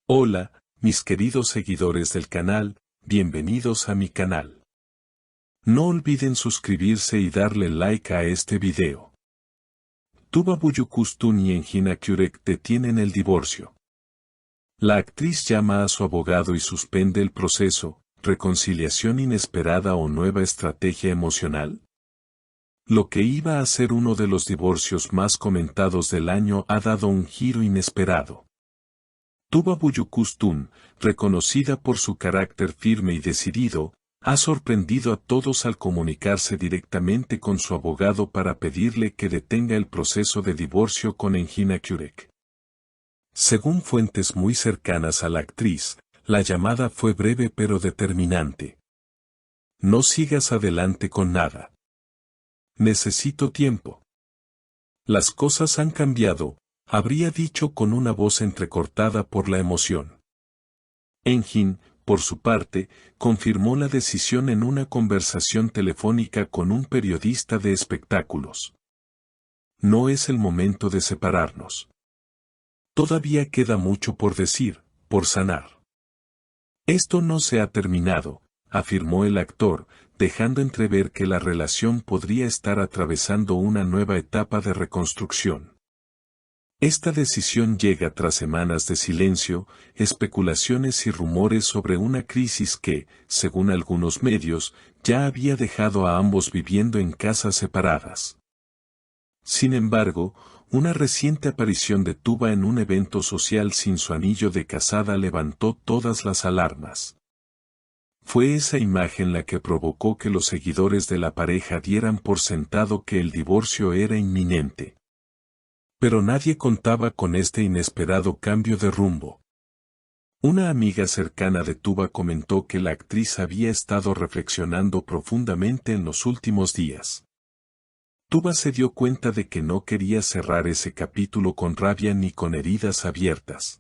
Hola, mis queridos seguidores del canal, bienvenidos a mi canal. No olviden suscribirse y darle like a este video. Tuba Büyüküstün y Engin Akyürek detienen el divorcio. La actriz llama a su abogado y suspende el proceso, reconciliación inesperada o nueva estrategia emocional. Lo que iba a ser uno de los divorcios más comentados del año ha dado un giro inesperado. Tuba Büyüküstün, reconocida por su carácter firme y decidido, ha sorprendido a todos al comunicarse directamente con su abogado para pedirle que detenga el proceso de divorcio con Engin Akyürek. Según fuentes muy cercanas a la actriz, la llamada fue breve pero determinante. No sigas adelante con nada. Necesito tiempo. Las cosas han cambiado, habría dicho con una voz entrecortada por la emoción. Engin, por su parte, confirmó la decisión en una conversación telefónica con un periodista de espectáculos. No es el momento de separarnos. Todavía queda mucho por decir, por sanar. Esto no se ha terminado, afirmó el actor, dejando entrever que la relación podría estar atravesando una nueva etapa de reconstrucción. Esta decisión llega tras semanas de silencio, especulaciones y rumores sobre una crisis que, según algunos medios, ya había dejado a ambos viviendo en casas separadas. Sin embargo, una reciente aparición de Tuba en un evento social sin su anillo de casada levantó todas las alarmas. Fue esa imagen la que provocó que los seguidores de la pareja dieran por sentado que el divorcio era inminente. Pero nadie contaba con este inesperado cambio de rumbo. Una amiga cercana de Tuba comentó que la actriz había estado reflexionando profundamente en los últimos días. Tuba se dio cuenta de que no quería cerrar ese capítulo con rabia ni con heridas abiertas.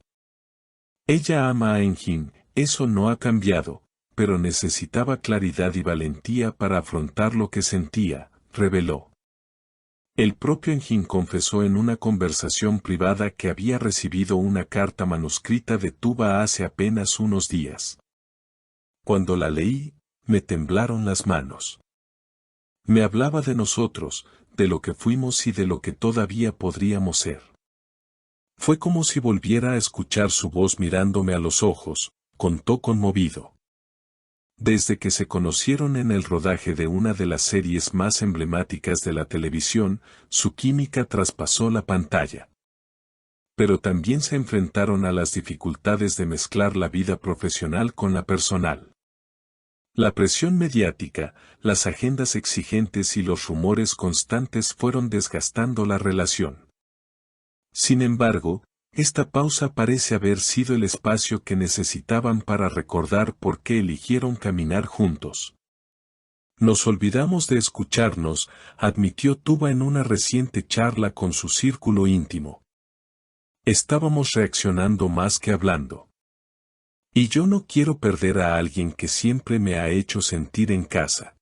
Ella ama a Engin, eso no ha cambiado, pero necesitaba claridad y valentía para afrontar lo que sentía, reveló. El propio Engin confesó en una conversación privada que había recibido una carta manuscrita de Tuba hace apenas unos días. Cuando la leí, me temblaron las manos. Me hablaba de nosotros, de lo que fuimos y de lo que todavía podríamos ser. Fue como si volviera a escuchar su voz mirándome a los ojos, contó conmovido. Desde que se conocieron en el rodaje de una de las series más emblemáticas de la televisión, su química traspasó la pantalla. Pero también se enfrentaron a las dificultades de mezclar la vida profesional con la personal. La presión mediática, las agendas exigentes y los rumores constantes fueron desgastando la relación. Sin embargo, esta pausa parece haber sido el espacio que necesitaban para recordar por qué eligieron caminar juntos. Nos olvidamos de escucharnos, admitió Tuba en una reciente charla con su círculo íntimo. Estábamos reaccionando más que hablando. Y yo no quiero perder a alguien que siempre me ha hecho sentir en casa.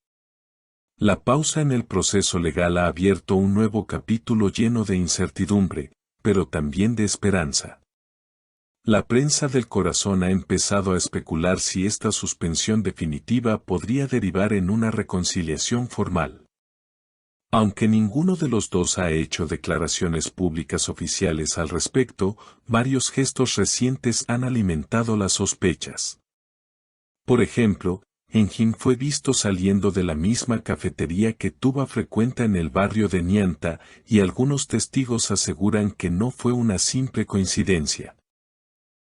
La pausa en el proceso legal ha abierto un nuevo capítulo lleno de incertidumbre, pero también de esperanza. La prensa del corazón ha empezado a especular si esta suspensión definitiva podría derivar en una reconciliación formal. Aunque ninguno de los dos ha hecho declaraciones públicas oficiales al respecto, varios gestos recientes han alimentado las sospechas. Por ejemplo, Engin fue visto saliendo de la misma cafetería que Tuba frecuenta en el barrio de Nyanta, y algunos testigos aseguran que no fue una simple coincidencia.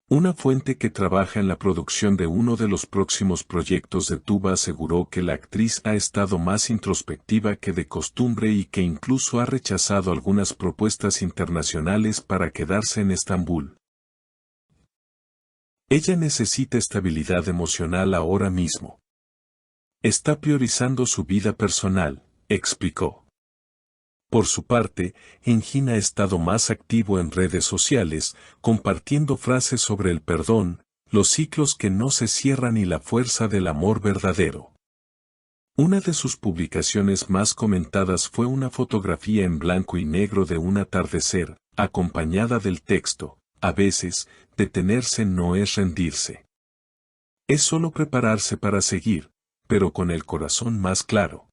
Una fuente que trabaja en la producción de uno de los próximos proyectos de Tuba aseguró que la actriz ha estado más introspectiva que de costumbre y que incluso ha rechazado algunas propuestas internacionales para quedarse en Estambul. Ella necesita estabilidad emocional ahora mismo. Está priorizando su vida personal, explicó. Por su parte, Engin ha estado más activo en redes sociales, compartiendo frases sobre el perdón, los ciclos que no se cierran y la fuerza del amor verdadero. Una de sus publicaciones más comentadas fue una fotografía en blanco y negro de un atardecer, acompañada del texto: a veces, detenerse no es rendirse. Es solo prepararse para seguir, pero con el corazón más claro.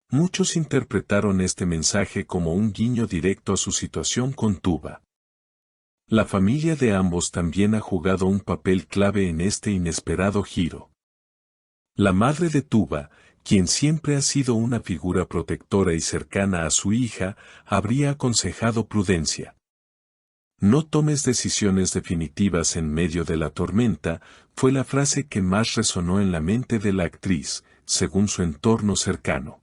Muchos interpretaron este mensaje como un guiño directo a su situación con Tuba. La familia de ambos también ha jugado un papel clave en este inesperado giro. La madre de Tuba, quien siempre ha sido una figura protectora y cercana a su hija, habría aconsejado prudencia. No tomes decisiones definitivas en medio de la tormenta, fue la frase que más resonó en la mente de la actriz, según su entorno cercano.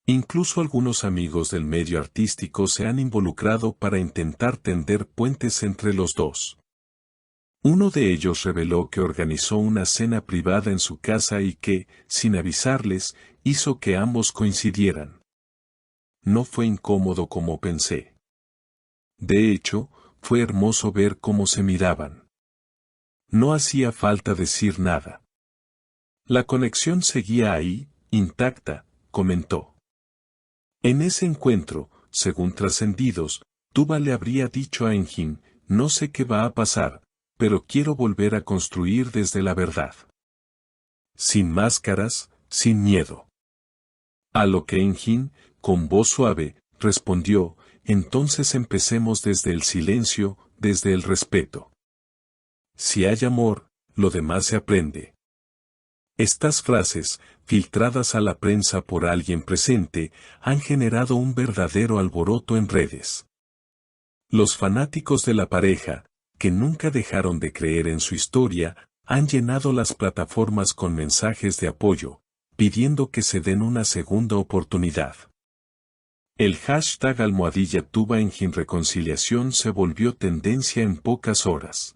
Incluso algunos amigos del medio artístico se han involucrado para intentar tender puentes entre los dos. Uno de ellos reveló que organizó una cena privada en su casa y que, sin avisarles, hizo que ambos coincidieran. No fue incómodo como pensé. De hecho, fue hermoso ver cómo se miraban. No hacía falta decir nada. La conexión seguía ahí, intacta, comentó. En ese encuentro, según trascendidos, Tuba le habría dicho a Engin, no sé qué va a pasar, pero quiero volver a construir desde la verdad. Sin máscaras, sin miedo. A lo que Engin, con voz suave, respondió, entonces empecemos desde el silencio, desde el respeto. Si hay amor, lo demás se aprende. Estas frases, filtradas a la prensa por alguien presente, han generado un verdadero alboroto en redes. Los fanáticos de la pareja, que nunca dejaron de creer en su historia, han llenado las plataformas con mensajes de apoyo, pidiendo que se den una segunda oportunidad. El hashtag #TubaEnginReconciliación se volvió tendencia en pocas horas.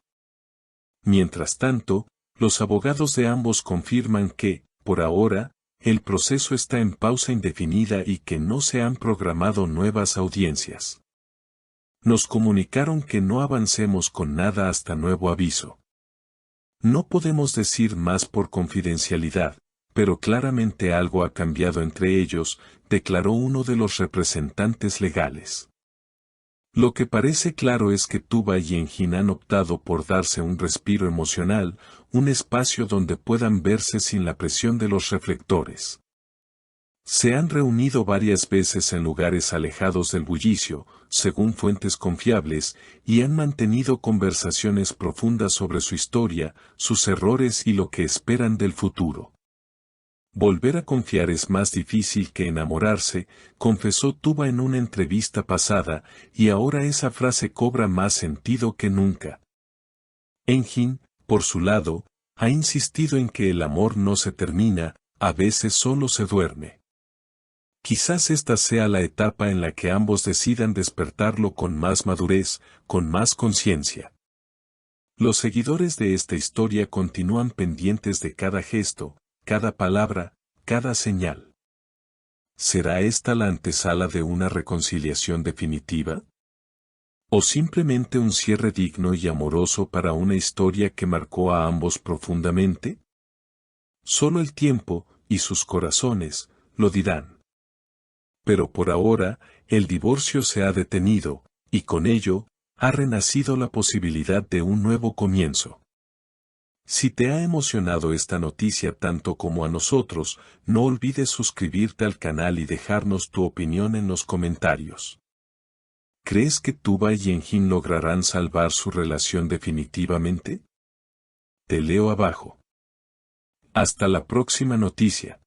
Mientras tanto, los abogados de ambos confirman que, por ahora, el proceso está en pausa indefinida y que no se han programado nuevas audiencias. Nos comunicaron que no avancemos con nada hasta nuevo aviso. No podemos decir más por confidencialidad, pero claramente algo ha cambiado entre ellos, declaró uno de los representantes legales. Lo que parece claro es que Tuba y Engin han optado por darse un respiro emocional, un espacio donde puedan verse sin la presión de los reflectores. Se han reunido varias veces en lugares alejados del bullicio, según fuentes confiables, y han mantenido conversaciones profundas sobre su historia, sus errores y lo que esperan del futuro. Volver a confiar es más difícil que enamorarse, confesó Tuba en una entrevista pasada, y ahora esa frase cobra más sentido que nunca. Engin, por su lado, ha insistido en que el amor no se termina, a veces solo se duerme. Quizás esta sea la etapa en la que ambos decidan despertarlo con más madurez, con más conciencia. Los seguidores de esta historia continúan pendientes de cada gesto, cada palabra, cada señal. ¿Será esta la antesala de una reconciliación definitiva? ¿O simplemente un cierre digno y amoroso para una historia que marcó a ambos profundamente? Solo el tiempo, y sus corazones, lo dirán. Pero por ahora, el divorcio se ha detenido, y con ello, ha renacido la posibilidad de un nuevo comienzo. Si te ha emocionado esta noticia tanto como a nosotros, no olvides suscribirte al canal y dejarnos tu opinión en los comentarios. ¿Crees que Tuba y Engin lograrán salvar su relación definitivamente? Te leo abajo. Hasta la próxima noticia.